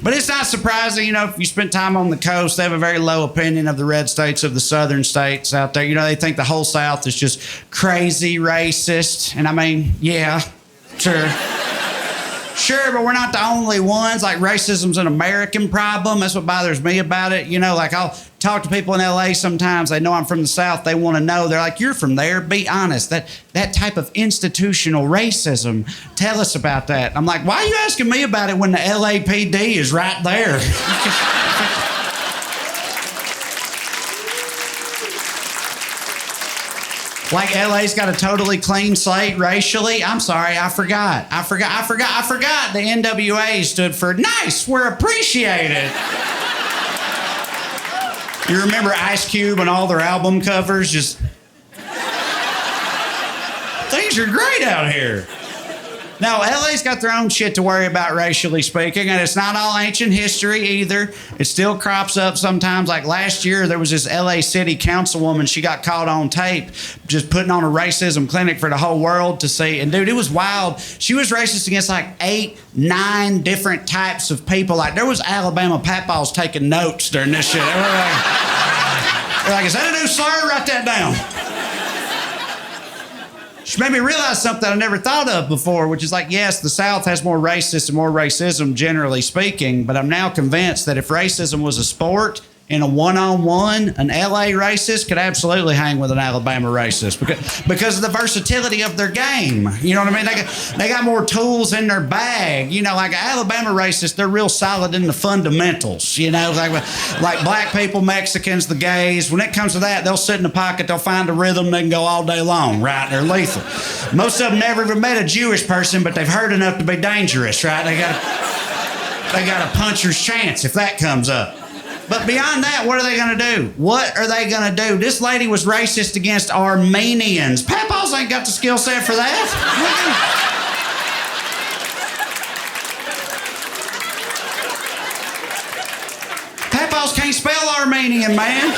But it's not surprising, if you spend time on the coast, they have a very low opinion of the red states, of the southern states out there. They think the whole South is just crazy racist. And I mean, yeah, sure. Sure, but we're not the only ones. Like, racism's an American problem. That's what bothers me about it. Like, I'll talk to people in LA sometimes. They know I'm from the South. They want to know. They're like, you're from there. Be honest. That type of institutional racism. Tell us about that. I'm like, why are you asking me about it when the LAPD is right there? Like, LA's got a totally clean slate racially. I'm sorry, I forgot. The NWA stood for nice, we're appreciated. You remember Ice Cube and all their album covers? Just, things are great out here. No, LA's got their own shit to worry about, racially speaking, and it's not all ancient history either. It still crops up sometimes. Like last year, there was this LA city councilwoman. She got caught on tape just putting on a racism clinic for the whole world to see. And dude, it was wild. She was racist against like 8, 9 different types of people. Like, there was Alabama papaws taking notes during this shit. They're like, is that a new slur? Write that down. She made me realize something I never thought of before, which is like, yes, the South has more racists and more racism, generally speaking, but I'm now convinced that if racism was a sport in a one-on-one, an LA racist could absolutely hang with an Alabama racist because of the versatility of their game. You know what I mean? They got more tools in their bag. Like an Alabama racist, they're real solid in the fundamentals. Like black people, Mexicans, the gays. When it comes to that, they'll sit in the pocket, they'll find a rhythm, they can go all day long, right? They're lethal. Most of them never even met a Jewish person, but they've heard enough to be dangerous, right? They got a puncher's chance if that comes up. But beyond that, what are they going to do? What are they going to do? This lady was racist against Armenians. Papaws ain't got the skill set for that. Papaws can't spell Armenian, man.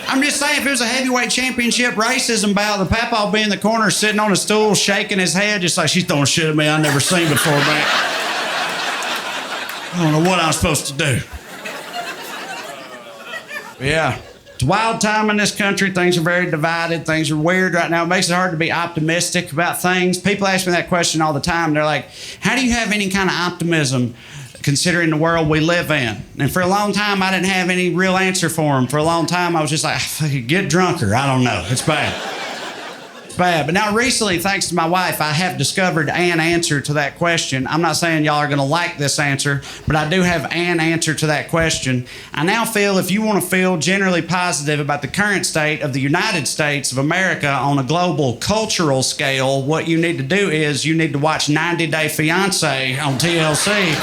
I'm just saying, if it was a heavyweight championship racism bout, the Papaw would be in the corner sitting on a stool, shaking his head, just like, she's throwing shit at me I've never seen before, man. I don't know what I'm supposed to do. Yeah. It's a wild time in this country. Things are very divided. Things are weird right now. It makes it hard to be optimistic about things. People ask me that question all the time. They're like, how do you have any kind of optimism considering the world we live in? And for a long time, I didn't have any real answer for them. For a long time, I was just like, get drunker. I don't know. It's bad. Bad. But now recently, thanks to my wife, I have discovered an answer to that question. I'm not saying y'all are going to like this answer, but I do have an answer to that question. I now feel if you want to feel generally positive about the current state of the United States of America on a global cultural scale, what you need to do is you need to watch 90 Day Fiance on TLC,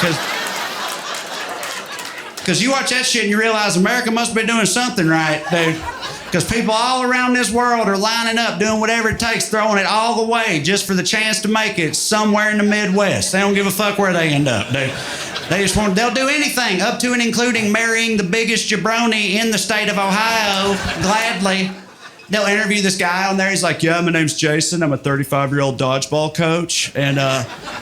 because you watch that shit and you realize America must be doing something right, dude. Because people all around this world are lining up, doing whatever it takes, throwing it all the way just for the chance to make it somewhere in the Midwest. They don't give a fuck where they end up, dude. They'll do anything, up to and including marrying the biggest jabroni in the state of Ohio, gladly. They'll interview this guy on there. He's like, yeah, my name's Jason. I'm a 35-year-old dodgeball coach. And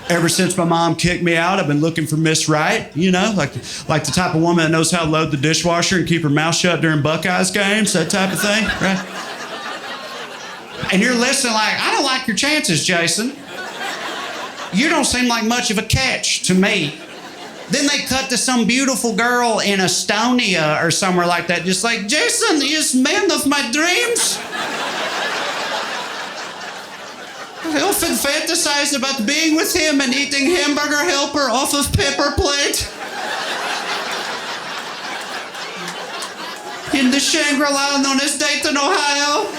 ever since my mom kicked me out, I've been looking for Miss Right, like the type of woman that knows how to load the dishwasher and keep her mouth shut during Buckeyes games, that type of thing, right? And you're listening like, I don't like your chances, Jason. You don't seem like much of a catch to me. Then they cut to some beautiful girl in Estonia or somewhere like that, just like, Jason is man of my dreams. I often fantasize about being with him and eating hamburger helper off of paper plate. In the Shangri-La known as Dayton, Ohio.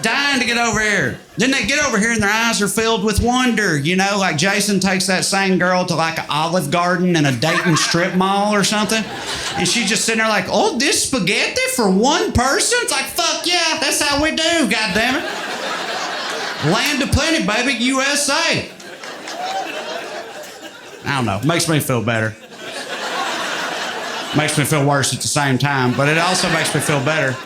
Dying to get over here. Then they get over here and their eyes are filled with wonder, like Jason takes that same girl to like an Olive Garden in a Dayton strip mall or something. And she's just sitting there like, oh, this spaghetti for one person? It's like, fuck yeah, that's how we do, goddammit. Land of plenty, baby, USA. I don't know, makes me feel better. Makes me feel worse at the same time, but it also makes me feel better.